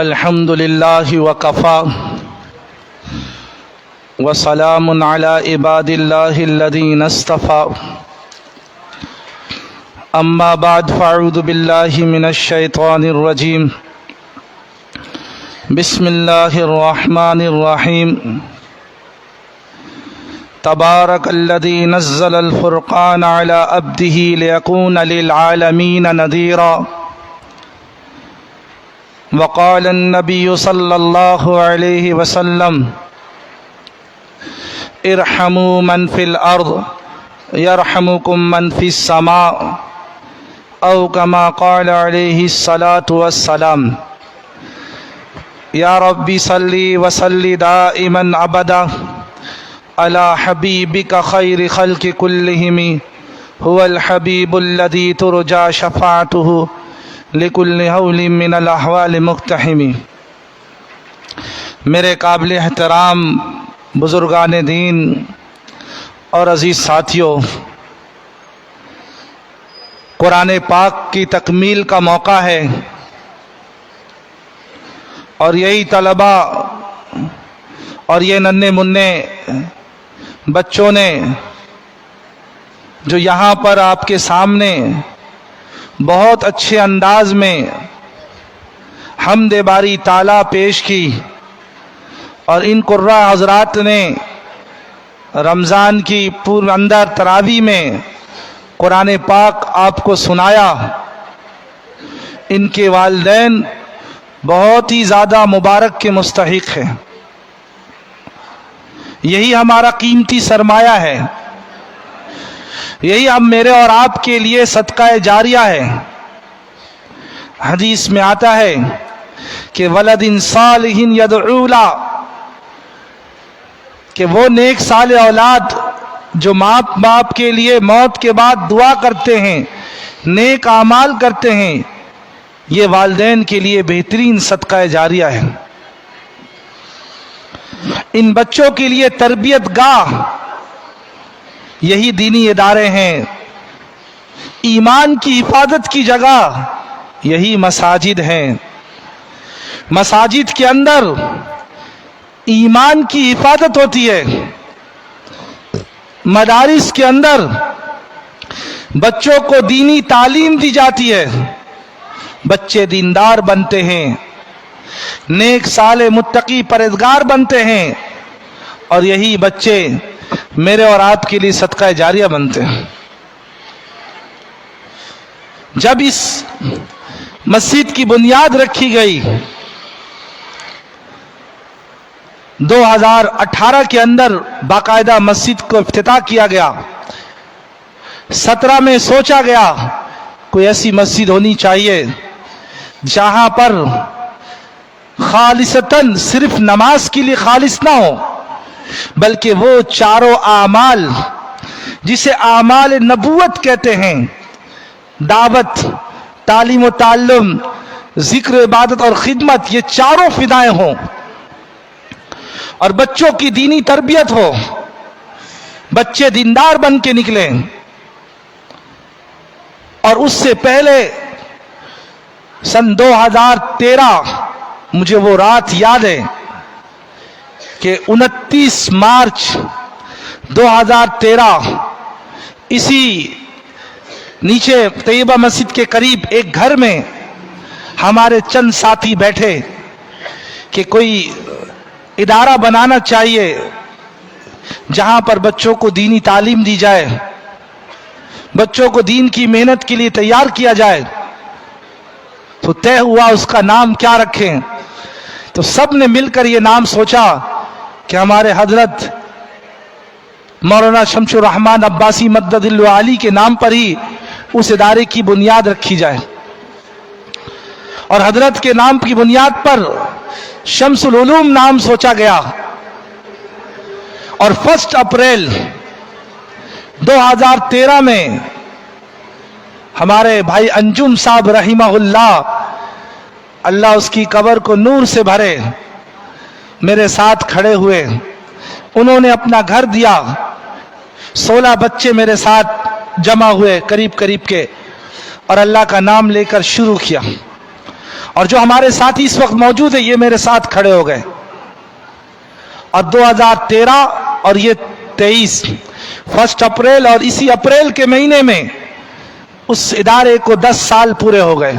الحمد لله وكفى وسلام على عباد الله الذين اصطفى أما بعد فأعوذ بالله من الشيطان الرجيم بسم الله الرحمن الرحيم تبارك الذي نزل الفرقان على عبده ليكون للعالمين نذيرا وقال النبي صلى الله عليه وسلم ارحموا من في الأرض يرحمكم من في السماء أو كما قال عليه الصلاة والسلام يا ربي صل وسل دائما أبدا على حبيبك خير خلق كلهم هو الحبيب الذي ترجى شفاعته لکل حول من الاحوال مقتحمی۔ میرے قابل احترام بزرگان دین اور عزیز ساتھیوں، قرآن پاک کی تکمیل کا موقع ہے اور یہی طلبہ اور یہ ننھے منھے بچوں نے جو یہاں پر آپ کے سامنے بہت اچھے انداز میں حمد باری تعالیٰ پیش کی، اور ان قراء حضرات نے رمضان کی پور اندر تراویح میں قرآن پاک آپ کو سنایا، ان کے والدین بہت ہی زیادہ مبارک کے مستحق ہیں۔ یہی ہمارا قیمتی سرمایہ ہے، یہی اب میرے اور آپ کے لیے صدقہ جاریہ ہے۔ حدیث میں آتا ہے کہ ولد صالح یدعو له، کہ وہ نیک صالح اولاد جو ماں باپ کے لیے موت کے بعد دعا کرتے ہیں، نیک اعمال کرتے ہیں، یہ والدین کے لیے بہترین صدقہ جاریہ ہے۔ ان بچوں کے لیے تربیت گاہ یہی دینی ادارے ہیں، ایمان کی حفاظت کی جگہ یہی مساجد ہیں۔ مساجد کے اندر ایمان کی حفاظت ہوتی ہے، مدارس کے اندر بچوں کو دینی تعلیم دی جاتی ہے، بچے دیندار بنتے ہیں، نیک صالح متقی پرہیزگار بنتے ہیں، اور یہی بچے میرے اور آپ کے لیے صدقہ جاریہ بنتے ہیں۔ جب اس مسجد کی بنیاد رکھی گئی 2018 کے اندر باقاعدہ مسجد کو افتتاح کیا گیا، 17 میں سوچا گیا کوئی ایسی مسجد ہونی چاہیے جہاں پر خالصتاً صرف نماز کے لیے خالص نہ ہو، بلکہ وہ چاروں اعمال جسے اعمال نبوت کہتے ہیں، دعوت، تعلیم و تعلم، ذکر، عبادت اور خدمت، یہ چاروں فدائیں ہوں، اور بچوں کی دینی تربیت ہو، بچے دیندار بن کے نکلیں۔ اور اس سے پہلے سن 2013 مجھے وہ رات یاد ہے کہ 29 مارچ 2013 اسی نیچے طیبہ مسجد کے قریب ایک گھر میں ہمارے چند ساتھی بیٹھے کہ کوئی ادارہ بنانا چاہیے جہاں پر بچوں کو دینی تعلیم دی جائے، بچوں کو دین کی محنت کے لیے تیار کیا جائے۔ تو طے ہوا اس کا نام کیا رکھیں، تو سب نے مل کر یہ نام سوچا کہ ہمارے حضرت مولانا شمس الرحمن عباسی مدد اللہ علی کے نام پر ہی اس ادارے کی بنیاد رکھی جائے، اور حضرت کے نام کی بنیاد پر شمس العلوم نام سوچا گیا، اور 1 اپریل 2013 میں ہمارے بھائی انجم صاحب رحمہ اللہ اس کی قبر کو نور سے بھرے، میرے ساتھ کھڑے ہوئے، انہوں نے اپنا گھر دیا، 16 بچے میرے ساتھ جمع ہوئے قریب کے، اور اللہ کا نام لے کر شروع کیا، اور جو ہمارے ساتھی اس وقت موجود ہیں یہ میرے ساتھ کھڑے ہو گئے. اور 2013 اور یہ 23 1 اپریل اور اسی اپریل کے مہینے میں اس ادارے کو 10 سال پورے ہو گئے.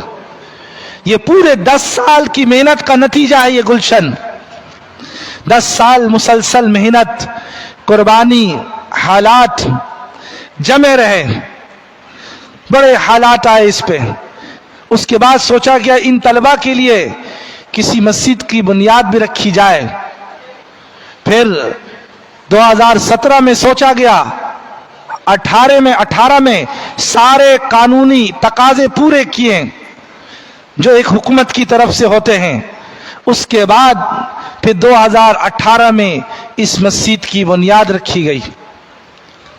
یہ پورے 10 سال کی محنت کا نتیجہ ہے یہ گلشن. 10 سال مسلسل محنت، قربانی، حالات جمے رہے، بڑے حالات آئے اس پہ. اس کے بعد سوچا گیا ان طلبہ کے لیے کسی مسجد کی بنیاد بھی رکھی جائے. پھر 2017 میں سوچا گیا، 18 میں سارے قانونی تقاضے پورے کیے جو ایک حکومت کی طرف سے ہوتے ہیں. اس کے بعد پھر 2018 میں اس مسجد کی بنیاد رکھی گئی.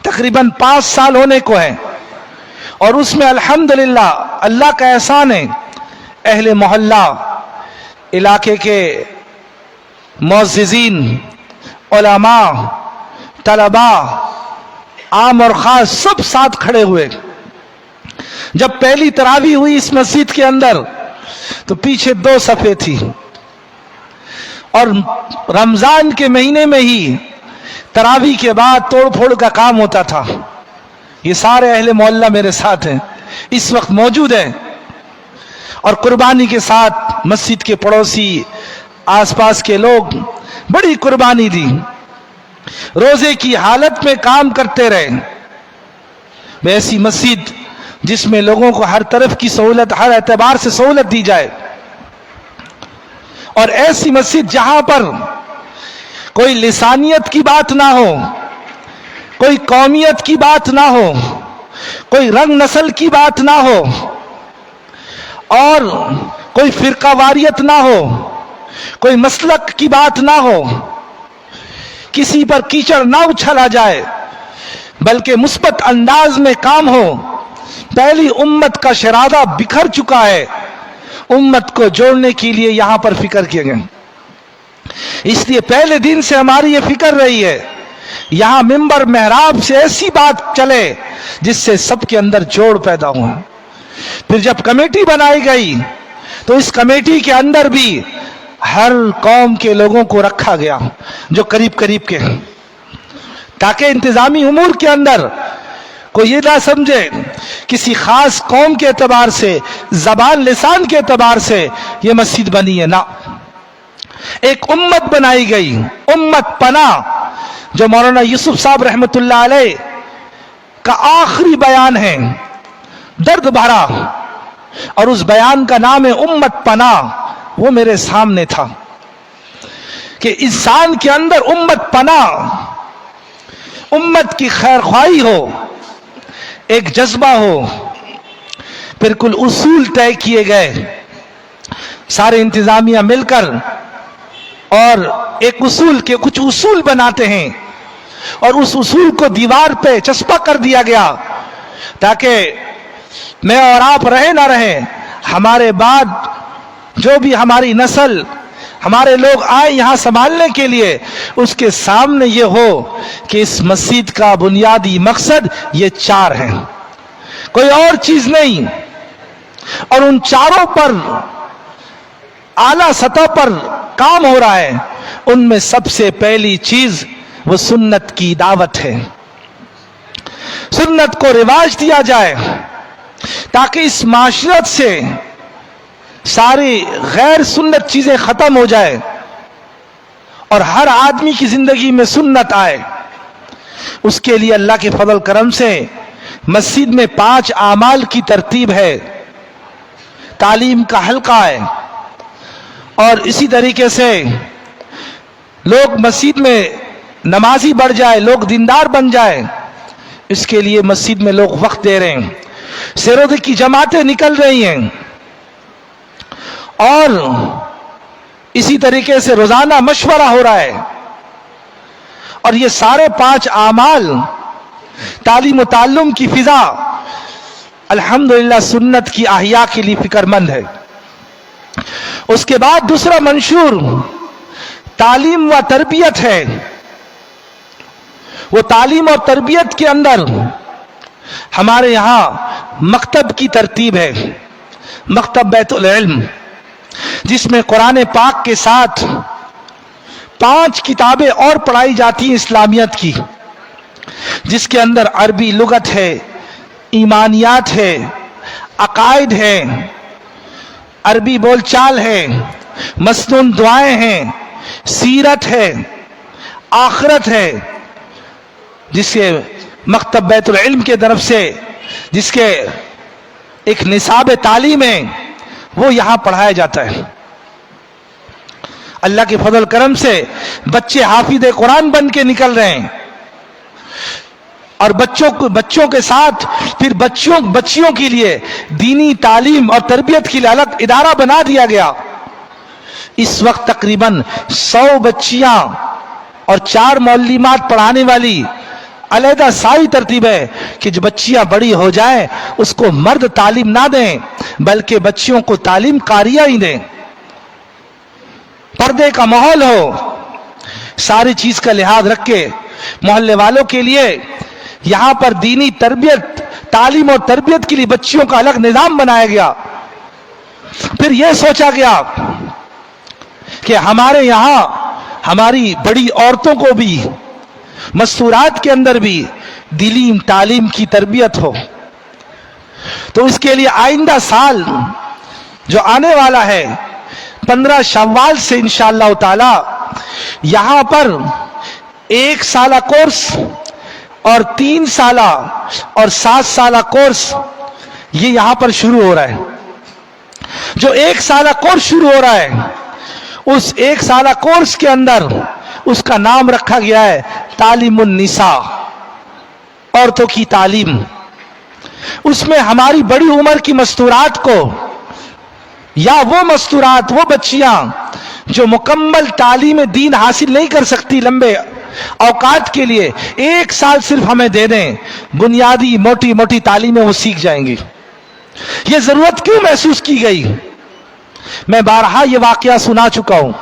تقریباً 5 سال ہونے کو ہے، اور اس میں الحمدللہ اللہ کا احسان ہے، اہل محلہ، علاقے کے معززین، علماء، طلباء، عام اور خاص سب ساتھ کھڑے ہوئے. جب پہلی تراویح ہوئی اس مسجد کے اندر تو پیچھے 2 صفیں تھی، اور رمضان کے مہینے میں ہی تراویح کے بعد توڑ پھوڑ کا کام ہوتا تھا. یہ سارے اہل محلہ میرے ساتھ ہیں، اس وقت موجود ہیں، اور قربانی کے ساتھ مسجد کے پڑوسی، آس پاس کے لوگ بڑی قربانی دی، روزے کی حالت میں کام کرتے رہے. ایسی مسجد جس میں لوگوں کو ہر طرف کی سہولت، ہر اعتبار سے سہولت دی جائے، اور ایسی مسجد جہاں پر کوئی لسانیت کی بات نہ ہو، کوئی قومیت کی بات نہ ہو، کوئی رنگ نسل کی بات نہ ہو، اور کوئی فرقہ واریت نہ ہو، کوئی مسلک کی بات نہ ہو، کسی پر کیچڑ نہ اچھلا جائے، بلکہ مثبت انداز میں کام ہو. پہلی امت کا شرادہ بکھر چکا ہے، امت کو جوڑنے کے لیے یہاں پر فکر کیے گئے. اس لیے پہلے دن سے ہماری یہ فکر رہی ہے یہاں ممبر محراب سے ایسی بات چلے جس سے سب کے اندر جوڑ پیدا ہو. پھر جب کمیٹی بنائی گئی تو اس کمیٹی کے اندر بھی ہر قوم کے لوگوں کو رکھا گیا جو قریب قریب کے ہیں، تاکہ انتظامی امور کے اندر کوئی یہ نہ سمجھے کسی خاص قوم کے اعتبار سے، زبان لسان کے اعتبار سے یہ مسجد بنی ہے. نہ، ایک امت بنائی گئی، امت پناہ، جو مولانا یوسف صاحب رحمت اللہ علیہ کا آخری بیان ہے، درد بھرا، اور اس بیان کا نام ہے امت پناہ. وہ میرے سامنے تھا کہ انسان کے اندر امت پناہ، امت کی خیر خواہی ہو، ایک جذبہ ہو. پھر کل اصول طے کیے گئے، سارے انتظامیہ مل کر، اور ایک اصول کے کچھ اصول بناتے ہیں، اور اس اصول کو دیوار پہ چسپاں کر دیا گیا تاکہ میں اور آپ رہے نہ رہیں، ہمارے بعد جو بھی ہماری نسل، ہمارے لوگ آئے یہاں سنبھالنے کے لیے، اس کے سامنے یہ ہو کہ اس مسجد کا بنیادی مقصد یہ 4 ہیں، کوئی اور چیز نہیں. اور ان 4 پر اعلیٰ سطح پر کام ہو رہا ہے. ان میں سب سے پہلی چیز وہ سنت کی دعوت ہے. سنت کو رواج دیا جائے تاکہ اس معاشرت سے ساری غیر سنت چیزیں ختم ہو جائے اور ہر آدمی کی زندگی میں سنت آئے. اس کے لیے اللہ کے فضل کرم سے مسجد میں 5 اعمال کی ترتیب ہے، تعلیم کا حلقہ ہے، اور اسی طریقے سے لوگ مسجد میں نمازی بڑھ جائے، لوگ دیندار بن جائے، اس کے لیے مسجد میں لوگ وقت دے رہے ہیں، سیرودی کی جماعتیں نکل رہی ہیں، اور اسی طریقے سے روزانہ مشورہ ہو رہا ہے. اور یہ سارے 5 اعمال تعلیم و تعلم کی فضا الحمدللہ سنت کی احیاء کے لیے فکر مند ہے. اس کے بعد دوسرا منشور تعلیم و تربیت ہے. وہ تعلیم اور تربیت کے اندر ہمارے یہاں مکتب کی ترتیب ہے، مکتب بیت العلم. جس میں قرآن پاک کے ساتھ 5 کتابیں اور پڑھائی جاتی ہیں اسلامیت کی، جس کے اندر عربی لغت ہے، ایمانیات ہے، عقائد ہے، عربی بول چال ہے، مسنون دعائیں ہیں، سیرت ہے، آخرت ہے، جس کے مکتب بیت العلم کے طرف سے جس کے ایک نصاب تعلیم ہے وہ یہاں پڑھایا جاتا ہے۔ اللہ کے فضل کرم سے بچے حافظ قرآن بن کے نکل رہے ہیں، اور بچوں کے ساتھ پھر بچیوں کے لیے دینی تعلیم اور تربیت کے لیے الگ ادارہ بنا دیا گیا۔ اس وقت تقریباً 100 بچیاں اور 4 معلمات پڑھانے والی علیحدہ ساری ترتیب ہے کہ جو بچیاں بڑی ہو جائیں اس کو مرد تعلیم نہ دیں بلکہ بچیوں کو تعلیم قاریہ ہی دیں، پردے کا ماحول ہو، ساری چیز کا لحاظ رکھ کے محلے والوں کے لیے یہاں پر دینی تربیت، تعلیم اور تربیت کے لیے بچیوں کا الگ نظام بنایا گیا۔ پھر یہ سوچا گیا کہ ہمارے یہاں ہماری بڑی عورتوں کو بھی مستورات کے اندر بھی دینی تعلیم کی تربیت ہو، تو اس کے لیے آئندہ سال جو آنے والا ہے 15 شوال سے انشاءاللہ تعالی یہاں پر 1 سالہ کورس اور 3 سالہ اور 7 سالہ کورس یہ یہاں پر شروع ہو رہا ہے۔ جو 1 سالہ کورس شروع ہو رہا ہے اس 1 سالہ کورس کے اندر اس کا نام رکھا گیا ہے تعلیم النساء، عورتوں کی تعلیم۔ اس میں ہماری بڑی عمر کی مستورات کو یا وہ مستورات، وہ بچیاں جو مکمل تعلیم دین حاصل نہیں کر سکتی لمبے اوقات کے لیے 1 سال صرف ہمیں دے دیں، بنیادی موٹی موٹی تعلیمیں وہ سیکھ جائیں گی۔ یہ ضرورت کیوں محسوس کی گئی؟ میں بارہا یہ واقعہ سنا چکا ہوں۔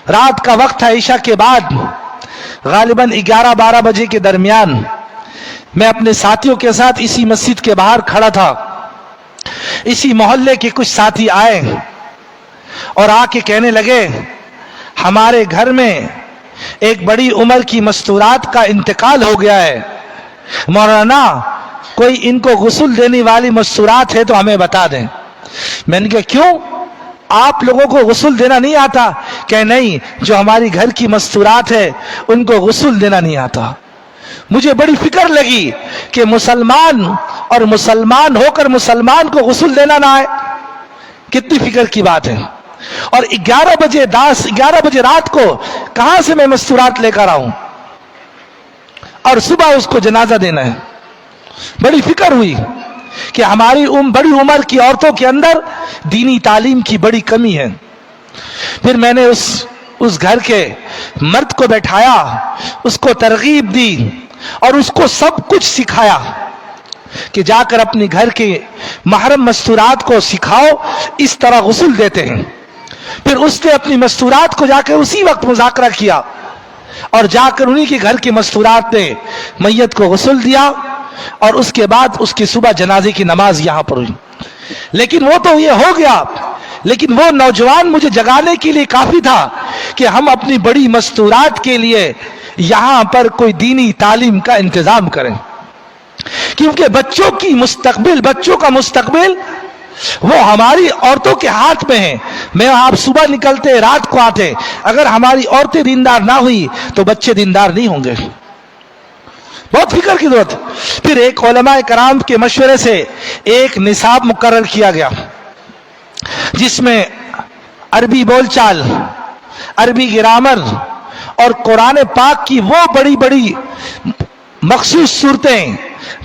رات کا وقت تھا، عشاء کے بعد غالباً 11-12 بجے کے درمیان میں اپنے ساتھیوں کے ساتھ اسی مسجد کے باہر کھڑا تھا۔ اسی محلے کے کچھ ساتھی آئے اور آ کے کہنے لگے ہمارے گھر میں ایک بڑی عمر کی مستورات کا انتقال ہو گیا ہے، مولانا کوئی ان کو غسل دینے والی مستورات ہے تو ہمیں بتا دیں۔ میں نے کہا کیوں، آپ لوگوں کو غسل دینا نہیں آتا؟ کہ نہیں، جو ہماری گھر کی مستورات ہے ان کو غسل دینا نہیں آتا۔ مجھے بڑی فکر لگی کہ مسلمان اور مسلمان ہو کر مسلمان کو غسل دینا نہ آئے، کتنی فکر کی بات ہے۔ اور 11 بجے رات کو کہاں سے میں مستورات لے کر آؤں اور صبح اس کو جنازہ دینا ہے۔ بڑی فکر ہوئی کہ ہماری بڑی عمر کی عورتوں کے اندر دینی تعلیم کی بڑی کمی ہے۔ پھر میں نے اس گھر کے مرد کو بیٹھایا، اس کو ترغیب دی اور اس کو سب کچھ سکھایا کہ جا کر اپنے گھر کے محرم مستورات کو سکھاؤ اس طرح غسل دیتے ہیں۔ پھر اس نے اپنی مستورات کو جا کر اسی وقت مذاکرہ کیا اور جا کر انہی کے گھر کی مستورات نے میت کو غسل دیا، اور اس کے بعد اس کی صبح جنازے کی نماز یہاں پر ہوئی۔ لیکن وہ تو یہ ہو گیا، لیکن وہ نوجوان مجھے جگانے کے لیے کافی تھا کہ ہم اپنی بڑی مستورات کے لیے یہاں پر کوئی دینی تعلیم کا انتظام کریں، کیونکہ بچوں کا مستقبل وہ ہماری عورتوں کے ہاتھ میں ہے۔ میں آپ صبح نکلتے رات کو آتے، اگر ہماری عورتیں دیندار نہ ہوئی تو بچے دیندار نہیں ہوں گے۔ بہت فکر کی ضرورت۔ پھر ایک علماء کرام کے مشورے سے ایک نصاب مقرر کیا گیا جس میں عربی بول چال، عربی گرامر اور قرآن پاک کی وہ بڑی بڑی مخصوص صورتیں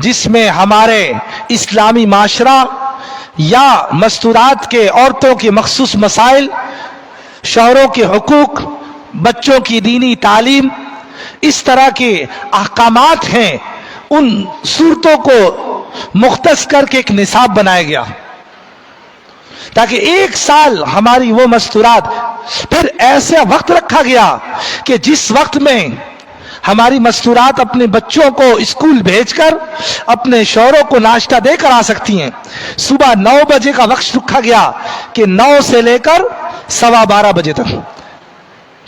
جس میں ہمارے اسلامی معاشرہ یا مستورات کے عورتوں کے مخصوص مسائل، شوہروں کے حقوق، بچوں کی دینی تعلیم، اس طرح کے احکامات ہیں، ان صورتوں کو مختص کر کے ایک نصاب بنایا گیا تاکہ 1 سال ہماری وہ مستورات۔ پھر ایسا وقت رکھا گیا کہ جس وقت میں ہماری مستورات اپنے بچوں کو اسکول بھیج کر اپنے شوہروں کو ناشتہ دے کر آ سکتی ہیں. صبح 9 بجے کا وقت رکھا گیا کہ 9 سے لے کر 12:15 بجے تک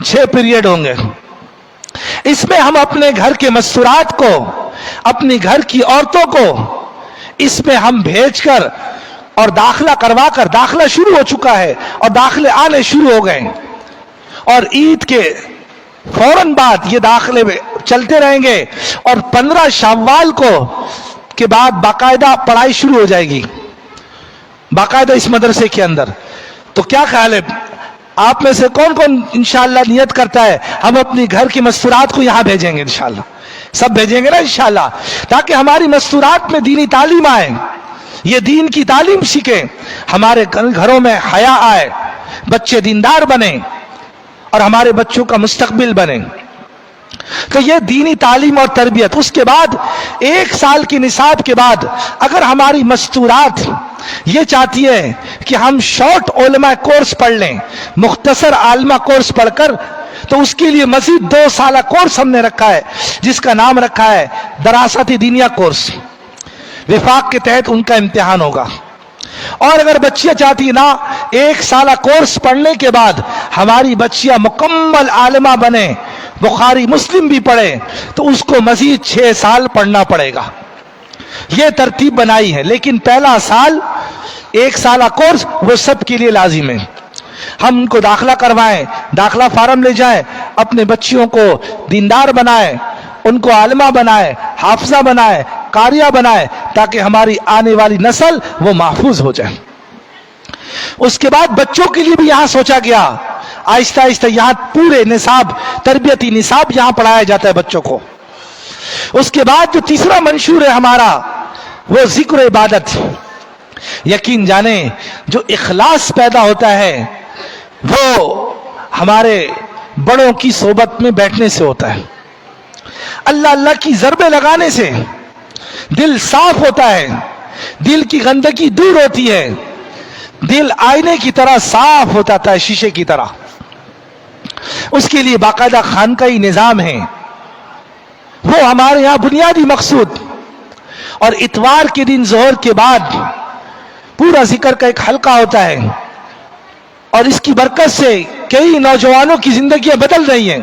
6 پیریڈ ہوں گے. اس میں ہم اپنے گھر کے مستورات کو، اپنی گھر کی عورتوں کو اس میں ہم بھیج کر اور داخلہ کروا کر، داخلہ شروع ہو چکا ہے اور داخلے آنے شروع ہو گئے، اور عید کے فوراً بعد یہ داخلے چلتے رہیں گے، اور 15 شوال کے بعد باقاعدہ پڑھائی شروع ہو جائے گی باقاعدہ اس مدرسے کے اندر. تو کیا خیال ہے، آپ میں سے کون کون انشاءاللہ نیت کرتا ہے ہم اپنی گھر کی مستورات کو یہاں بھیجیں گے؟ انشاءاللہ سب بھیجیں گے نا انشاءاللہ، تاکہ ہماری مستورات میں دینی تعلیم آئے، یہ دین کی تعلیم سیکھیں، ہمارے گھروں میں حیا آئے، بچے دیندار بنیں اور ہمارے بچوں کا مستقبل بنے. تو یہ دینی تعلیم اور تربیت. اس کے بعد 1 سال کی نصاب کے بعد اگر ہماری مستورات یہ چاہتی ہے کہ ہم شارٹ علماء کورس پڑھ لیں، مختصر عالمہ کورس پڑھ کر، تو اس کے لیے مزید 2 سالہ کورس ہم نے رکھا ہے جس کا نام رکھا ہے دراست دینیہ کورس. وفاق کے تحت ان کا امتحان ہوگا. اور اگر بچیاں چاہتی ہیں نا 1 سالہ کورس پڑھنے کے بعد ہماری بچیاں مکمل عالمہ بنے، بخاری مسلم بھی پڑھے، تو اس کو مزید 6 سال پڑھنا پڑے گا. یہ ترتیب بنائی ہے. لیکن پہلا سال 1 سالہ کورس وہ سب کے لیے لازم ہے. ہم ان کو داخلہ کروائیں، داخلہ فارم لے جائیں، اپنے بچیوں کو دیندار بنائیں، ان کو عالمہ بنائے، حافظہ بنائے، قاریہ بنائے، تاکہ ہماری آنے والی نسل وہ محفوظ ہو جائے. اس کے بعد بچوں کے لیے بھی یہاں سوچا گیا، آہستہ آہستہ یہاں پورے نصاب، تربیتی نصاب یہاں پڑھایا جاتا ہے بچوں کو. اس کے بعد جو تیسرا منشور ہے ہمارا وہ ذکر عبادت. یقین جانیں جو اخلاص پیدا ہوتا ہے وہ ہمارے بڑوں کی صحبت میں بیٹھنے سے ہوتا ہے. اللہ اللہ کی ضربیں لگانے سے دل صاف ہوتا ہے، دل کی گندگی دور ہوتی ہے، دل آئینے کی طرح صاف ہو جاتا ہے، شیشے کی طرح. اس کے لیے باقاعدہ خانقاہی نظام ہے، وہ ہمارے یہاں بنیادی مقصود. اور اتوار کے دن ظہر کے بعد پورا ذکر کا ایک حلقہ ہوتا ہے، اور اس کی برکت سے کئی نوجوانوں کی زندگیاں بدل رہی ہیں،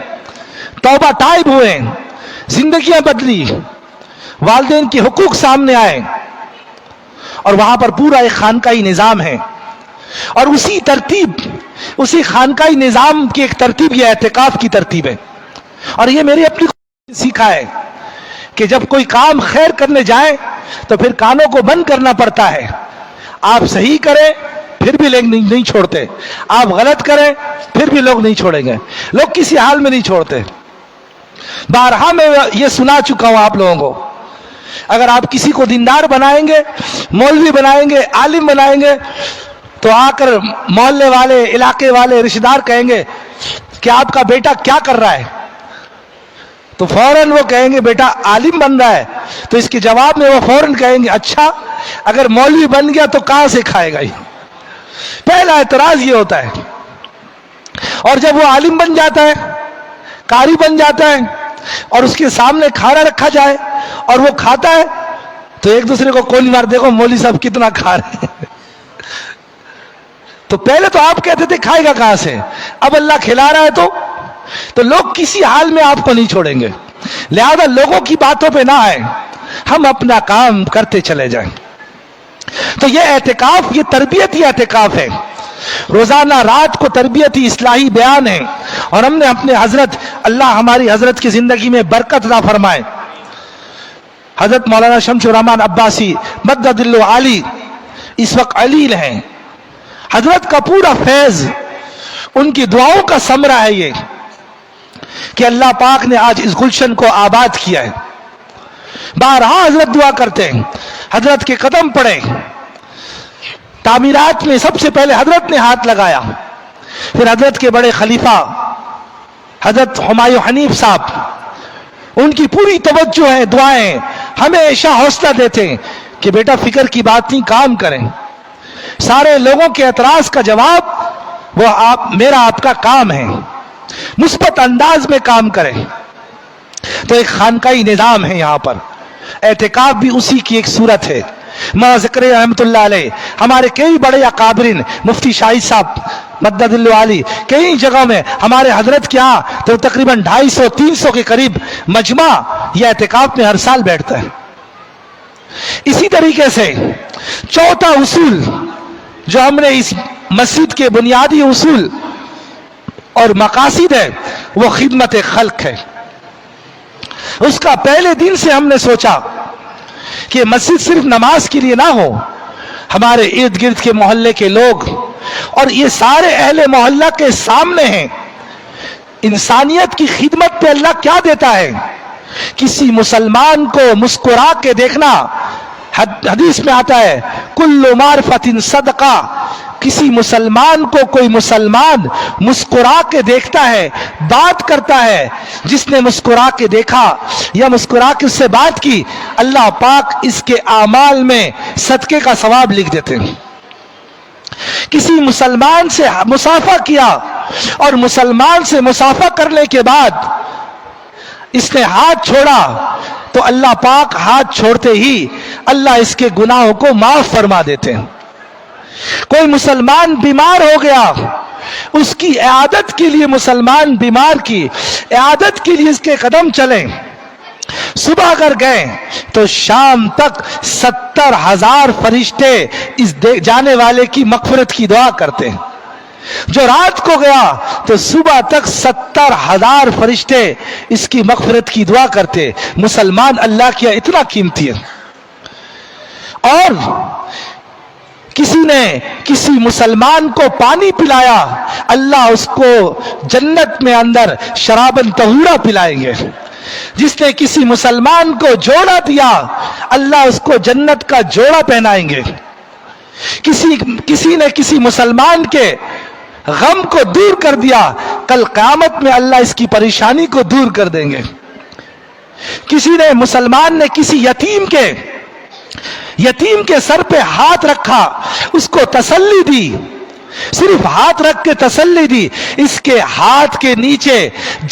توبہ تائب ہوئے، زندگیاں بدلی، والدین کے حقوق سامنے آئے. اور وہاں پر پورا ایک خانقاہی نظام ہے. اور اسی ترتیب، اسی خانقاہی نظام کی ایک ترتیب یہ اعتکاف کی ترتیب ہے. اور یہ میری اپنی سیکھا ہے کہ جب کوئی کام خیر کرنے جائے تو پھر کانوں کو بند کرنا پڑتا ہے. آپ صحیح کریں پھر بھی لوگ نہیں چھوڑتے، آپ غلط کریں پھر بھی لوگ نہیں چھوڑیں گے، لوگ کسی حال میں نہیں چھوڑتے. بارہا میں یہ سنا چکا ہوں آپ لوگوں کو، اگر آپ کسی کو دیندار بنائیں گے، مولوی بنائیں گے، عالم بنائیں گے، تو آ کر محلے والے، علاقے والے، رشتہ دار کہیں گے کہ آپ کا بیٹا کیا کر رہا ہے؟ تو فوراً وہ کہیں گے بیٹا عالم بن رہا ہے. تو اس کے جواب میں وہ فوراً کہیں گے اچھا اگر مولوی بن گیا تو کہاں سے کھائے گا؟ پہلا اعتراض یہ ہوتا ہے. اور جب وہ عالم بن جاتا ہے، قاری بن جاتا ہے، اور اس کے سامنے کھانا رکھا جائے اور وہ کھاتا ہے، تو ایک دوسرے کو کون مار، دیکھو مولوی صاحب کتنا کھا رہے ہیں. تو پہلے تو آپ کہتے تھے کھائے گا کہاں سے، اب اللہ کھلا رہا ہے تو لوگ کسی حال میں آپ کو نہیں چھوڑیں گے. لہذا لوگوں کی باتوں پہ نہ آئے، ہم اپنا کام کرتے چلے جائیں. تو یہ اعتکاف، یہ تربیتی اعتکاف ہے. روزانہ رات کو تربیتی اصلاحی بیان ہے. اور ہم نے اپنے حضرت، اللہ ہماری حضرت کی زندگی میں برکت عطا فرمائے، حضرت مولانا شمس الرحمان عباسی مدد اللہ علی اس وقت علیل ہیں. حضرت کا پورا فیض ان کی دعاؤں کا ثمرہ ہے یہ کہ اللہ پاک نے آج اس گلشن کو آباد کیا ہے. بارہا حضرت دعا کرتے ہیں، حضرت کے قدم پڑے، تعمیرات میں سب سے پہلے حضرت نے ہاتھ لگایا، پھر حضرت کے بڑے خلیفہ حضرت ہمایوں حنیف صاحب، ان کی پوری توجہ ہے، دعائیں، ہمیشہ حوصلہ دیتے ہیں کہ بیٹا فکر کی بات نہیں، کام کریں. سارے لوگوں کے اعتراض کا جواب وہ میرا آپ کا کام ہے، مثبت انداز میں کام کریں. تو ایک خانقائی نظام ہے یہاں پر. اعتکاف بھی اسی کی ایک صورت ہے. مولانا ذکری رحمۃ اللہ علیہ، ہمارے کئی بڑے اکابرین، مفتی شاہد صاحب مدد اللہ علی، کئی جگہوں میں ہمارے حضرت کے ہاں تو تقریباً 250-300 کے قریب مجمع یہ اعتکاف میں ہر سال بیٹھتا ہے. اسی طریقے سے چوتھا اصول جو ہم نے اس مسجد کے بنیادی اصول اور مقاصد ہے وہ خدمت خلق ہے. اس کا پہلے دن سے ہم نے سوچا کہ مسجد صرف نماز کے لیے نہ ہو، ہمارے ارد گرد کے محلے کے لوگ اور یہ سارے اہل محلہ کے سامنے ہیں. انسانیت کی خدمت پہ اللہ کیا دیتا ہے؟ کسی مسلمان کو مسکرا کے دیکھنا. حدیث میں آتا ہے کل معرفت صدقہ، کسی مسلمان کو کوئی مسلمان مسکرا کے دیکھتا ہے، بات کرتا ہے، جس نے مسکرا کے دیکھا یا مسکرا کے اس سے بات کی، اللہ پاک اس کے اعمال میں صدقے کا ثواب لکھ دیتے ہیں. کسی مسلمان سے مصافحہ کیا اور مسلمان سے مصافحہ کرنے کے بعد اس نے ہاتھ چھوڑا تو اللہ پاک ہاتھ چھوڑتے ہی اللہ اس کے گناہوں کو معاف فرما دیتے ہیں. کوئی مسلمان بیمار ہو گیا، اس کی عیادت کے لیے مسلمان بیمار کی عیادت کے لیے اس کے قدم چلیں، صبح اگر گئے تو شام تک 70,000 فرشتے اس جانے والے کی مغفرت کی دعا کرتے ہیں. جو رات کو گیا تو صبح تک 70,000 فرشتے اس کی مغفرت کی دعا کرتے. مسلمان اللہ کیا اتنا قیمتی ہے. اور کسی نے کسی مسلمان کو پانی پلایا، اللہ اس کو جنت میں اندر شرابن طہورا پلائیں گے. جس نے کسی مسلمان کو جوڑا دیا، اللہ اس کو جنت کا جوڑا پہنائیں گے. کسی نے کسی مسلمان کے غم کو دور کر دیا، کل قیامت میں اللہ اس کی پریشانی کو دور کر دیں گے. کسی نے مسلمان نے کسی یتیم کے سر پہ ہاتھ رکھا، اس کو تسلی دی، صرف ہاتھ رکھ کے تسلی دی. اس کے ہاتھ کے نیچے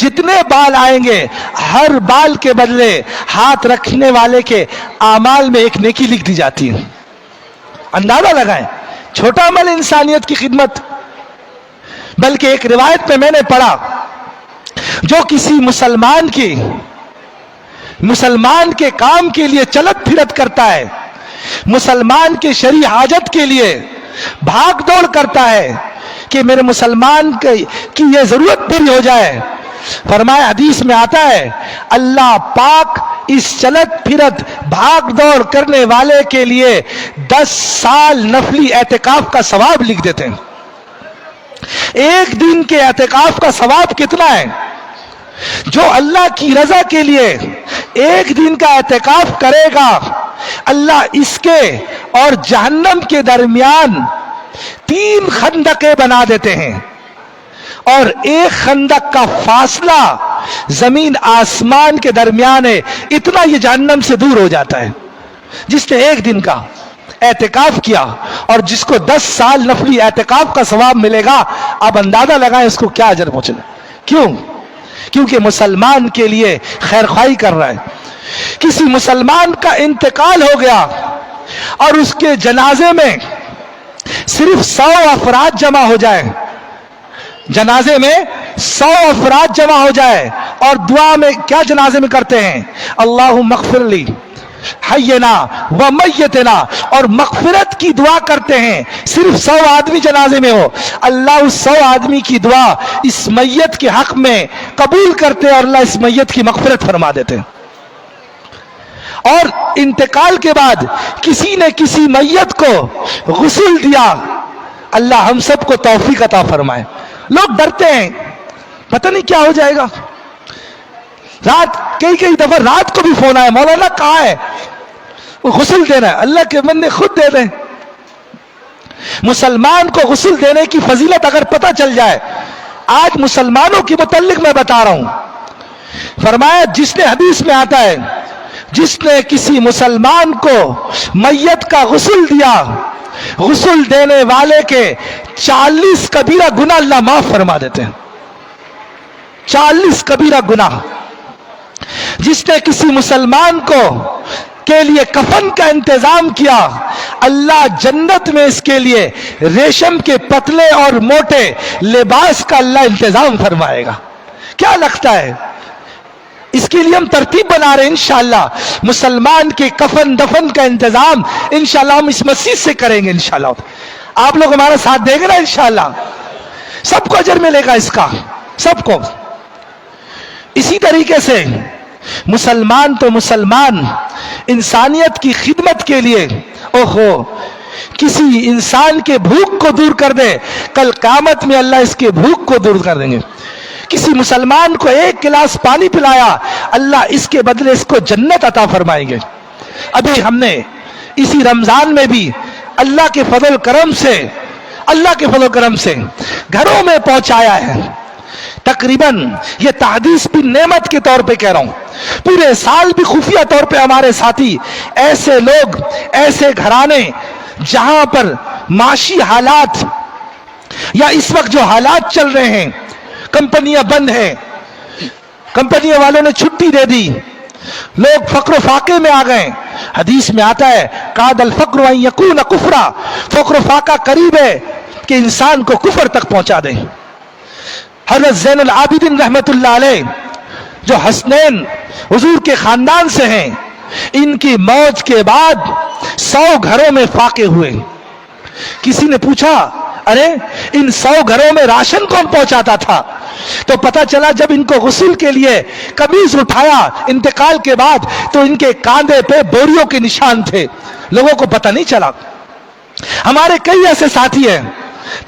جتنے بال آئیں گے، ہر بال کے بدلے ہاتھ رکھنے والے کے اعمال میں ایک نیکی لکھ دی جاتی ہے. اندازہ لگائیں، چھوٹا عمل انسانیت کی خدمت. بلکہ ایک روایت میں نے پڑھا، جو کسی مسلمان کے کام کے لیے چلت پھرت کرتا ہے، مسلمان کے شرعی حاجت کے لیے بھاگ دوڑ کرتا ہے کہ میرے مسلمان کی یہ ضرورت پوری ہو جائے، فرمایا حدیث میں آتا ہے اللہ پاک اس چلت پھرت بھاگ دوڑ کرنے والے کے لیے 10 سال نفلی اعتکاف کا ثواب لکھ دیتے ہیں. ایک دن کے اعتکاف کا ثواب کتنا ہے؟ جو اللہ کی رضا کے لیے ایک دن کا اعتکاف کرے گا، اللہ اس کے اور جہنم کے درمیان 3 خندقیں بنا دیتے ہیں، اور ایک خندق کا فاصلہ زمین آسمان کے درمیان ہے. اتنا یہ جہنم سے دور ہو جاتا ہے. جس نے ایک دن کا اعتکاف کیا اور جس کو 10 سال نفلی اعتکاف کا ثواب ملے گا، آپ اندازہ لگائیں اس کو کیا اجر پہنچنا. کیوں؟ کیونکہ مسلمان کے لیے خیر خواہی کر رہا ہے. کسی مسلمان کا انتقال ہو گیا اور اس کے جنازے میں صرف 100 افراد جمع ہو جائے، جنازے میں 100 افراد جمع ہو جائے اور دعا میں کیا جنازے میں کرتے ہیں؟ اللہم اغفر لی حینا و میتنا، اور مغفرت کی دعا کرتے ہیں. صرف 100 آدمی جنازے میں ہو، اللہ اس 100 آدمی کی دعا اس میت کے حق میں قبول کرتے اور اللہ اس میت کی مغفرت فرما دیتے. اور انتقال کے بعد کسی نے کسی میت کو غسل دیا، اللہ ہم سب کو توفیق عطا فرمائے. لوگ ڈرتے ہیں پتہ نہیں کیا ہو جائے گا. کئی دفعہ رات کو بھی فون آیا، مولانا کہاں ہے؟ وہ غسل دینا ہے. اللہ کے بندے خود دے دیں. مسلمان کو غسل دینے کی فضیلت اگر پتہ چل جائے، آج مسلمانوں کے متعلق میں بتا رہا ہوں، فرمایا جس نے حدیث میں آتا ہے جس نے کسی مسلمان کو میت کا غسل دیا، غسل دینے والے کے 40 کبیرہ گناہ اللہ معاف فرما دیتے ہیں. 40 کبیرہ گناہ. جس نے کسی مسلمان کو کے لیے کفن کا انتظام کیا، اللہ جنت میں اس کے لیے ریشم کے پتلے اور موٹے لباس کا اللہ انتظام فرمائے گا۔ کیا لگتا ہے؟ اس کے لیے ہم ترتیب بنا رہے ہیں انشاءاللہ، مسلمان کے کفن دفن کا انتظام انشاءاللہ ہم اس مسجد سے کریں گے انشاءاللہ۔ آپ لوگ ہمارا ساتھ دیں گے نا انشاءاللہ؟ سب کو اجر ملے گا اس کا، سب کو۔ اسی طریقے سے مسلمان تو مسلمان انسانیت کی خدمت کے لیے کسی انسان کے بھوک کو دور کر دے، کل قیامت میں اللہ اس کے بھوک کو دور کر دیں گے۔ کسی مسلمان کو ایک گلاس پانی پلایا، اللہ اس کے بدلے اس کو جنت عطا فرمائیں گے۔ ابھی ہم نے اسی رمضان میں بھی اللہ کے فضل و کرم سے گھروں میں پہنچایا ہے۔ تقریباً یہ تحدیث بھی نعمت کے طور پہ کہہ رہا ہوں، پورے سال بھی خفیہ طور پہ ہمارے ساتھی ایسے لوگ، ایسے گھرانے جہاں پر معاشی حالات یا اس وقت جو حالات چل رہے ہیں، کمپنیاں بند ہیں، کمپنیوں والوں نے چھٹی دے دی، لوگ فقر و فاقے میں آ گئے۔ حدیث میں آتا ہے قاد الفقر ان یکون کفرا، فقر و فاقہ قریب ہے کہ انسان کو کفر تک پہنچا دے۔ حضرت زین العابدین رحمت اللہ علیہ جو حسنین حضور کے خاندان سے ہیں، ان کی موت کے بعد 100 گھروں میں فاقے ہوئے۔ کسی نے پوچھا ارے ان 100 گھروں میں راشن کون پہنچاتا تھا؟ تو پتا چلا جب ان کو غسل کے لیے قمیض اٹھایا انتقال کے بعد تو ان کے کاندھے پہ بوریوں کے نشان تھے، لوگوں کو پتہ نہیں چلا۔ ہمارے کئی ایسے ساتھی ہیں،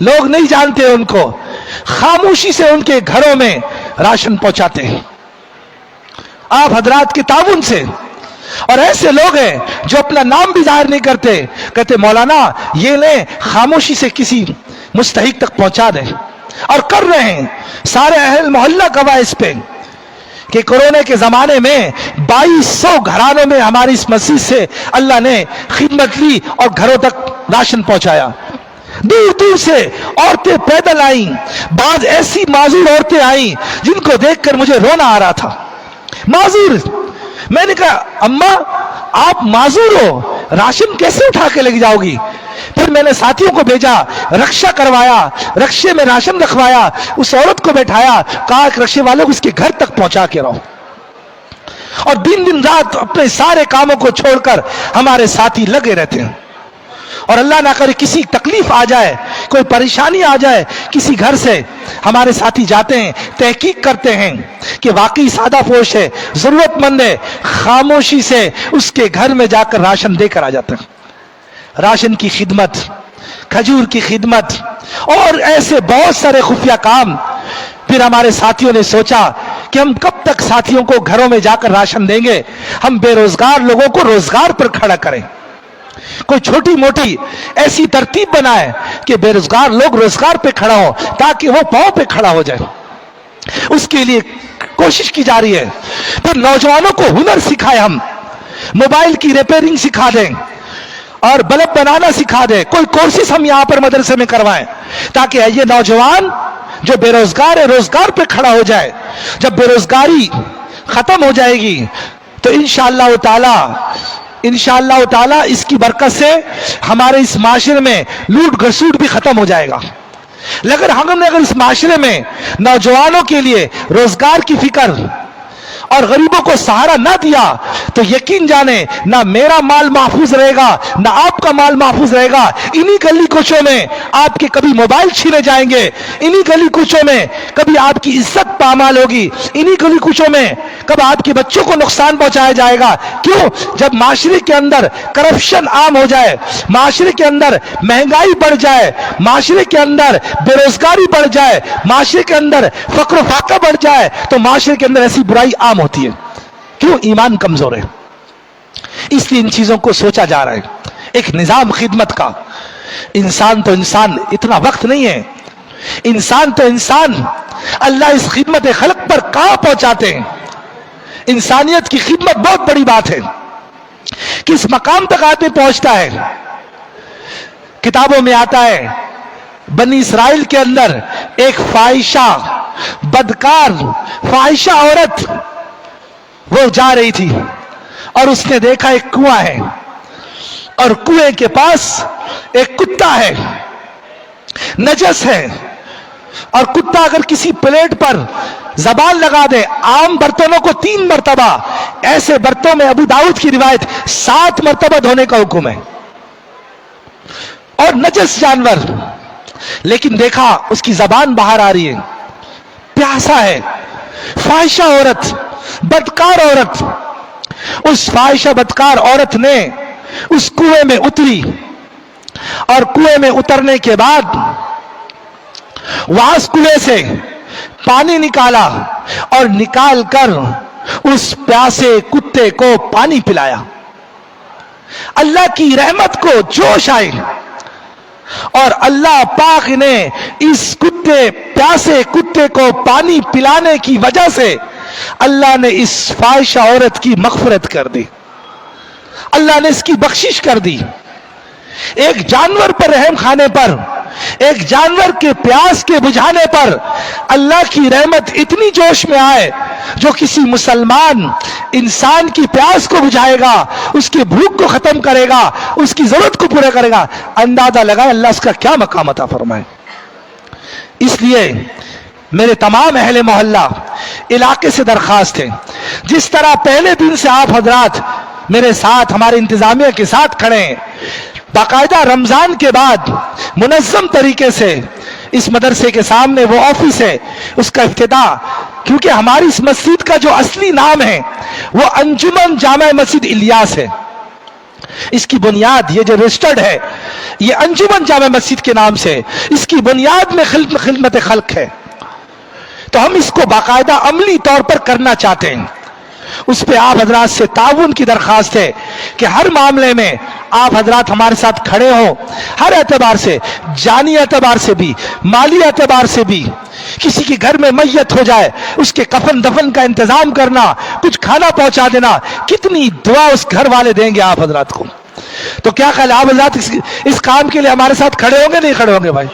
لوگ نہیں جانتے ان کو، خاموشی سے ان کے گھروں میں راشن پہنچاتے ہیں آپ حضرات کے تعاون سے۔ اور ایسے لوگ ہیں جو اپنا نام بھی ظاہر نہیں کرتے، کہتے مولانا یہ لیں، خاموشی سے کسی مستحق تک پہنچا دیں، اور کر رہے ہیں۔ سارے اہل محلہ گواہ اس پہ کہ کورونا کے زمانے میں 2200 گھرانوں میں ہماری اس مسجد سے اللہ نے خدمت لی اور گھروں تک راشن پہنچایا۔ دور دور سے عورتیں پیدل آئیں، بعض ایسی معذور عورتیں آئیں جن کو دیکھ کر مجھے رونا آ رہا تھا۔ معذور، میں نے کہا اماں آپ معذور ہو، راشن کیسے اٹھا کے لے جاؤ گی؟ پھر میں نے ساتھیوں کو بھیجا، رکشہ کروایا، رکشے میں راشن رکھوایا، اس عورت کو بیٹھایا، کہا کہ رکشے والوں کو اس کے گھر تک پہنچا کے رہو۔ اور دن رات اپنے سارے کاموں کو چھوڑ کر ہمارے ساتھی لگے رہتے ہیں۔ اور اللہ نہ کرے کسی تکلیف آ جائے، کوئی پریشانی آ جائے کسی گھر سے، ہمارے ساتھی جاتے ہیں، تحقیق کرتے ہیں کہ واقعی سادہ فوش ہے، ضرورت مند ہے، خاموشی سے اس کے گھر میں جا کر راشن دے کر آ جاتے ہیں۔ راشن کی خدمت، کھجور کی خدمت اور ایسے بہت سارے خفیہ کام۔ پھر ہمارے ساتھیوں نے سوچا کہ ہم کب تک ساتھیوں کو گھروں میں جا کر راشن دیں گے، ہم بے روزگار لوگوں کو روزگار پر کھڑا کریں، کوئی چھوٹی موٹی ایسی ترتیب بنائے کہ بے روزگار لوگ روزگار پہ کھڑا ہو تاکہ وہ پاؤں پہ کھڑا ہو جائے۔ اس کے لیے کوشش کی جا رہی ہے۔ پھر نوجوانوں کو ہنر سکھائے، ہم موبائل کی ریپیئرنگ سکھا دیں اور بلب بنانا سکھا دیں، کوئی کورسز ہم یہاں پر مدرسے میں کروائیں تاکہ یہ نوجوان جو بے روزگار ہے روزگار پہ کھڑا ہو جائے۔ جب بے روزگاری ختم ہو جائے گی تو انشاءاللہ تعالی اس کی برکت سے ہمارے اس معاشرے میں لوٹ گھسوٹ بھی ختم ہو جائے گا۔ ہم نے اگر اس معاشرے میں نوجوانوں کے لیے روزگار کی فکر اور غریبوں کو سہارا نہ دیا تو یقین جانے نہ میرا مال محفوظ رہے گا نہ آپ کا مال محفوظ رہے گا۔ انہی گلی کوچوں میں آپ کے کبھی موبائل چھینے جائیں گے، انہی گلی کوچوں میں کبھی آپ کی عزت پامال ہوگی، انہی گلی کوچوں میں کب آپ کے بچوں کو نقصان پہنچایا جائے گا۔ کیوں؟ جب معاشرے کے اندر کرپشن عام ہو جائے، معاشرے کے اندر مہنگائی بڑھ جائے، معاشرے کے اندر بے روزگاری بڑھ جائے، معاشرے کے اندر فقر و فاقہ بڑھ جائے تو معاشرے کے اندر ایسی برائی عام ہوتی ہے۔ کیوں؟ ایمان کمزور ہے، اس لیے ان چیزوں کو سوچا جا رہا ہے۔ ایک نظام خدمت کا، انسان تو انسان، اتنا وقت نہیں ہے، انسان تو انسان، اللہ اس خدمت خلق پر کہاں پہنچاتے ہیں۔ انسانیت کی خدمت بہت بڑی بات ہے، کس مقام تک آدمی پہنچتا ہے۔ کتابوں میں آتا ہے بنی اسرائیل کے اندر ایک فاحشہ، بدکار، فاحشہ عورت وہ جا رہی تھی اور اس نے دیکھا ایک کنواں ہے اور کنویں کے پاس ایک کتا ہے، نجس ہے، اور کتا اگر کسی پلیٹ پر زبان لگا دے، عام برتنوں کو 3 مرتبہ، ایسے برتنوں میں ابو داؤد کی روایت 7 مرتبہ دھونے کا حکم ہے، اور نجس جانور، لیکن دیکھا اس کی زبان باہر آ رہی ہے، پیاسا ہے، فاحشہ عورت، بدکار عورت، اس فاحشہ بدکار عورت نے اس کنویں میں اتری، اور کنویں میں اترنے کے بعد وہاں کنویں سے پانی نکالا اور نکال کر اس پیاسے کتے کو پانی پلایا۔ اللہ کی رحمت کو جوش آئے اور اللہ پاک نے اس پیاسے کتے کو پانی پلانے کی وجہ سے اللہ نے اس فاحشہ عورت کی مغفرت کر دی، اللہ نے اس کی بخشش کر دی۔ ایک جانور پر رحم کھانے پر، ایک جانور کے پیاس کے بجھانے پر اللہ کی رحمت اتنی جوش میں آئے جو کسی مسلمان انسان کی پیاس کو بجھائے گا، اس کی بھوک کو ختم کرے گا، اس کی ضرورت کو پورا کرے گا، اندازہ لگائے اللہ اس کا کیا مقام عطا فرمائے۔ اس لیے میرے تمام اہل محلہ علاقے سے درخواست ہے، جس طرح پہلے دن سے آپ حضرات میرے ساتھ، ہمارے انتظامیہ کے ساتھ کھڑے ہیں، باقاعدہ رمضان کے بعد منظم طریقے سے اس مدرسے کے سامنے وہ آفس ہے، اس کا افتتاح، کیونکہ ہماری اس مسجد کا جو اصلی نام ہے وہ انجمن جامع مسجد الیاس ہے، اس کی بنیاد یہ جو رجسٹرڈ ہے یہ انجمن جامع مسجد کے نام سے، اس کی بنیاد میں خدمت خلق ہے، تو ہم اس کو باقاعدہ عملی طور پر کرنا چاہتے ہیں۔ اس پہ آپ حضرات سے تعاون کی درخواست ہے کہ ہر معاملے میں آپ حضرات ہمارے ساتھ کھڑے ہوں، ہر اعتبار سے، جانی اعتبار سے بھی، مالی اعتبار سے بھی۔ کسی کے گھر میں میت ہو جائے اس کے کفن دفن کا انتظام کرنا، کچھ کھانا پہنچا دینا، کتنی دعا اس گھر والے دیں گے آپ حضرات کو۔ تو کیا خیال ہے آپ حضرات اس کام کے لیے ہمارے ساتھ کھڑے ہوں گے نہیں کھڑے ہوں گے؟ بھائی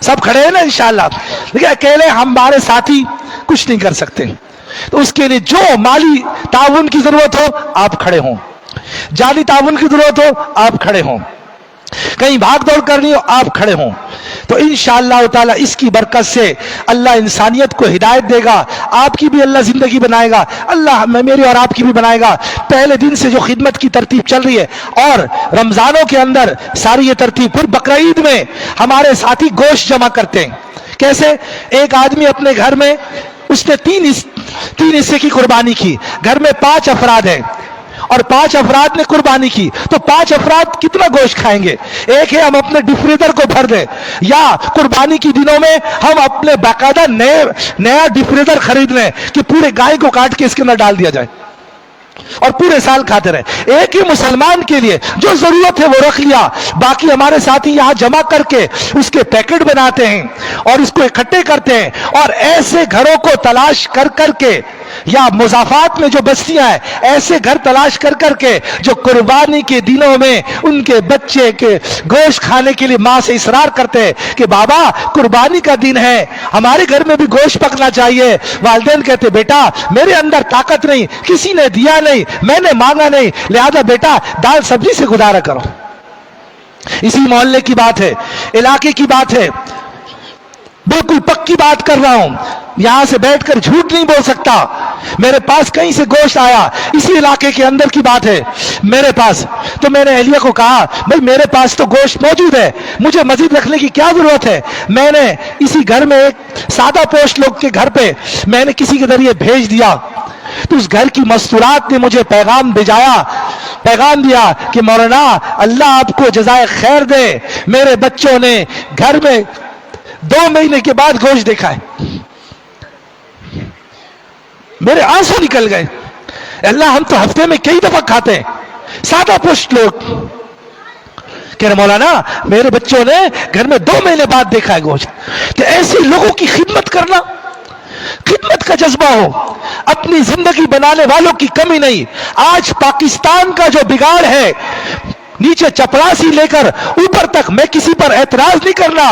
سب کھڑے ہیں نا انشاءاللہ؟ دیکھیں اکیلے ہمارے ساتھی کچھ نہیں کر سکتے، تو اس کے لیے جو مالی تعاون کی ضرورت ہو آپ کھڑے ہوں، جانی تعاون کی ضرورت ہو آپ کھڑے ہوں، کہیں بھاگ دوڑ کرنی ہو آپ کھڑے ہوں، تو انشاءاللہ تعالی اس کی برکت سے اللہ انسانیت کو ہدایت دے گا، آپ کی بھی اللہ زندگی بنائے گا، اللہ میری اور آپ کی بھی بنائے گا۔ پہلے دن سے جو خدمت کی ترتیب چل رہی ہے، اور رمضانوں کے اندر ساری یہ ترتیب، پھر بقرعید میں ہمارے ساتھی گوشت جمع کرتے ہیں۔ کیسے؟ ایک آدمی اپنے گھر میں اس نے 3 حصے کی قربانی کی، گھر میں 5 افراد ہیں اور 5 افراد نے قربانی کی، تو 5 افراد کتنا گوشت کھائیں گے؟ ایک ہے ہم اپنے ڈیپ فریزر کو بھر دیں، یا قربانی کی دنوں میں ہم اپنے باقاعدہ نیا ڈیپ فریزر خرید لیں کہ پورے گائے کو کاٹ کے اس کے اندر ڈال دیا جائے اور پورے سال کھاتے رہے۔ ایک ہی مسلمان کے لیے جو ضرورت ہے وہ رکھ لیا، باقی ہمارے ساتھی یہاں جمع کر کے اس کے پیکٹ بناتے ہیں اور اس کو اکٹھے کرتے ہیں، اور ایسے گھروں کو تلاش کر کر کے، یا مضافات میں جو بستیاں ہیں ایسے گھر تلاش کر کر کے جو قربانی کے دنوں میں ان کے بچے کے گوشت کھانے کے لیے ماں سے اصرار کرتے ہیں کہ بابا قربانی کا دن ہے، ہمارے گھر میں بھی گوشت پکنا چاہیے۔ والدین کہتے بیٹا میرے اندر طاقت نہیں، کسی نے دیا نہیں، میں نے مانگا نہیں، لہذا بیٹا دال سبزی سے گزارا کرو۔ اسی محلے کی بات ہے، علاقے کی بات ہے، بالکل پکی بات کر رہا ہوں، یہاں سے بیٹھ کر جھوٹ نہیں بول سکتا۔ میرے پاس کہیں سے گوشت آیا، اسی علاقے کے اندر کی بات ہے میرے پاس، تو میں نے اہلیہ کو کہا بھائی میرے پاس تو گوشت موجود ہے، مجھے مزید رکھنے کی کیا ضرورت ہے؟ میں نے اسی گھر میں ایک سادہ پوش لوگ کے گھر پہ میں نے کسی کے ذریعے بھیج دیا، تو اس گھر کی مستورات نے مجھے پیغام دیا کہ مولانا اللہ آپ کو جزائے خیر دے، میرے بچوں نے گھر میں 2 مہینے کے بعد گوشت دیکھا ہے۔ میرے آنسو نکل گئے، اللہ ہم تو ہفتے میں کئی دفعہ کھاتے ہیں، سادہ پشت لوگ کہہ رہے مولانا میرے بچوں نے گھر میں 2 مہینے بعد دیکھا ہے گوشت۔ کہ ایسے لوگوں کی خدمت کرنا، خدمت کا جذبہ ہو، اپنی زندگی بنانے والوں کی کمی نہیں۔ آج پاکستان کا جو بگاڑ ہے، نیچے چپراسی لے کر اوپر تک میں کسی پر اعتراض نہیں کرنا،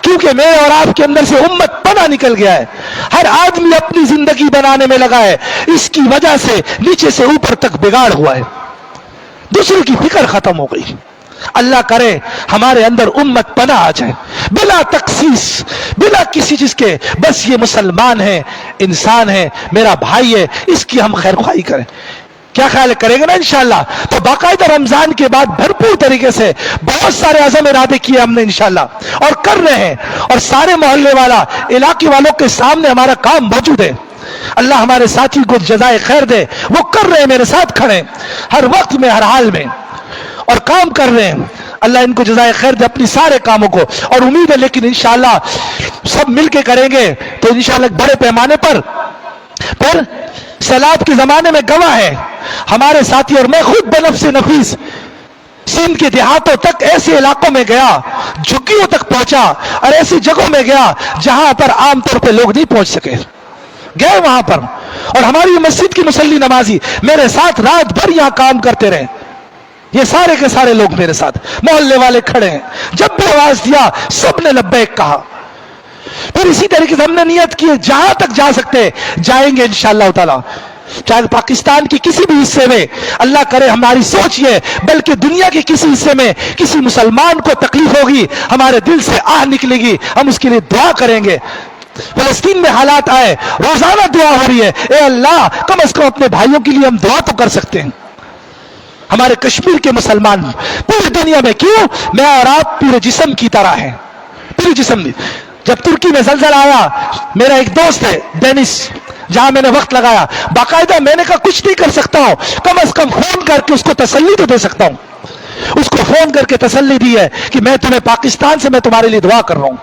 کیونکہ میرے اور آپ کے اندر سے امت پناہ نکل گیا ہے. ہر آدمی اپنی زندگی بنانے میں لگا ہے، اس کی وجہ سے نیچے سے اوپر تک بگاڑ ہوا ہے، دوسروں کی فکر ختم ہو گئی. اللہ کرے ہمارے اندر امت پناہ آ جائے، بلا تخصیص، بلا کسی چیز کے، بس یہ مسلمان ہے، انسان ہے، میرا بھائی ہے، اس کی ہم خیر خواہی کریں. کیا خیال کریں گے نا انشاءاللہ؟ تو باقاعدہ رمضان کے بعد بھرپور طریقے سے بہت سارے عزم ارادے کیے ہم نے انشاءاللہ، اور کر رہے ہیں، اور سارے محلے والا، علاقے والوں کے سامنے ہمارا کام موجود ہے. اللہ ہمارے ساتھی کو جزائے خیر دے، وہ کر رہے ہیں، میرے ساتھ کھڑے ہر وقت میں، ہر حال میں، اور کام کر رہے ہیں. اللہ ان کو جزائے خیر دے اپنی سارے کاموں کو. اور امید ہے لیکن انشاءاللہ سب مل کے کریں گے تو انشاءاللہ بڑے پیمانے پر. پھر سیلاب کے زمانے میں گواہ ہے ہمارے ساتھی، اور میں خود بنفس نفیس سندھ کے دیہاتوں تک، ایسے علاقوں میں گیا، جھگیوں تک پہنچا، اور ایسی جگہوں میں گیا جہاں پر عام طور پہ لوگ نہیں پہنچ سکے، گئے وہاں پر. اور ہماری مسجد کی مصلی نمازی میرے ساتھ رات بھر یہاں کام کرتے رہے، یہ سارے کے سارے لوگ میرے ساتھ، محلے والے کھڑے ہیں، جب بھی آواز دیا سب نے لبیک کہا. پھر اسی طریقے سے ہم نے نیت کی جہاں تک جا سکتے جائیں گے انشاءاللہ تعالی، چاہے پاکستان کے کسی بھی حصے میں، اللہ کرے ہماری سوچ یہ، بلکہ دنیا کے کسی حصے میں کسی مسلمان کو تکلیف ہوگی، ہمارے دل سے آہ نکلے گی، ہم اس کے لیے دعا کریں گے. فلسطین میں حالات آئے، روزانہ دعا ہو رہی ہے، اے اللہ کم از کم اپنے بھائیوں کے لیے ہم دعا تو کر سکتے ہیں. ہمارے کشمیر کے مسلمان پوری دنیا میں، کیوں؟ میں اور آپ پورے جسم کی طرح ہیں، پورے جسم. جب ترکی میں زلزلہ آیا، میرا ایک دوست ہے ڈینس، جہاں میں نے وقت لگایا، باقاعدہ میں نے کہا کچھ نہیں کر سکتا ہوں، کم از کم فون کر کے اس کو تسلی تو دے سکتا ہوں. اس کو فون کر کے تسلی دی ہے کہ میں تمہیں پاکستان سے، میں تمہارے لیے دعا کر رہا ہوں.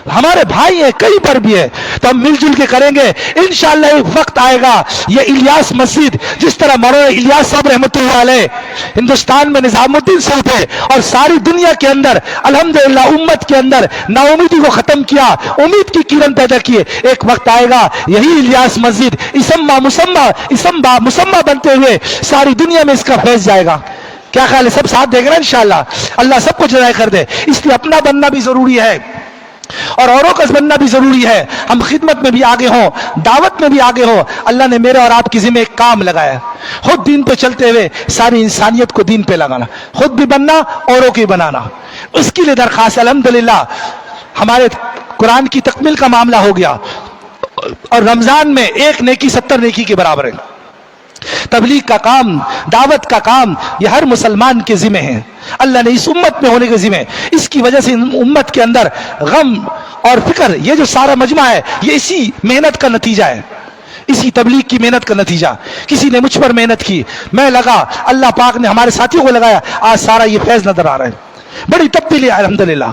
ہمارے بھائی ہیں، کہیں پر بھی ہے، تو ہم مل جل کے کریں گے انشاءاللہ. ایک وقت آئے گا یہ الیاس مسجد، جس طرح مولانا الیاس صاحب رحمۃ اللہ علیہ ہندوستان میں نظام الدین سے تھے، اور ساری دنیا کے اندر الحمدللہ امت کے اندر نا امیدی کو ختم کیا، امید کی کرن پیدا کیے. ایک وقت آئے گا یہی الیاس مسجد اسم با مسمہ بنتے ہوئے ساری دنیا میں اس کا فیض جائے گا. کیا خیال ہے؟ سب ساتھ دے گا نا انشاءاللہ؟ اللہ سب کو جزائے خیر دے. اس لیے اپنا بننا بھی ضروری ہے اور اوروں کا بننا بھی ضروری ہے. ہم خدمت میں بھی آگے ہوں، دعوت میں بھی آگے ہوں. اللہ نے میرے اور آپ کی ذمہ ایک کام لگایا ہے، خود دین پہ چلتے ہوئے ساری انسانیت کو دین پہ لگانا، خود بھی بننا، اوروں کی بنانا. اس کے لیے درخواست ہے. الحمدللہ ہمارے قرآن کی تکمیل کا معاملہ ہو گیا، اور رمضان میں 1 نیکی 70 نیکی کے برابر ہے. تبلیغ کا کام، دعوت کا کام، یہ ہر مسلمان کے ذمہ ہے. اللہ نے اس امت میں ہونے کے ذمہ، اس کی وجہ سے امت کے اندر غم اور فکر، یہ جو سارا مجمع ہے، یہ اسی محنت کا نتیجہ ہے، اسی تبلیغ کی محنت کا نتیجہ. کسی نے مجھ پر محنت کی، میں لگا، اللہ پاک نے ہمارے ساتھیوں کو لگایا، آج سارا یہ فیض نظر آ رہا ہے. بڑی تبدیلی ہے الحمدللہ.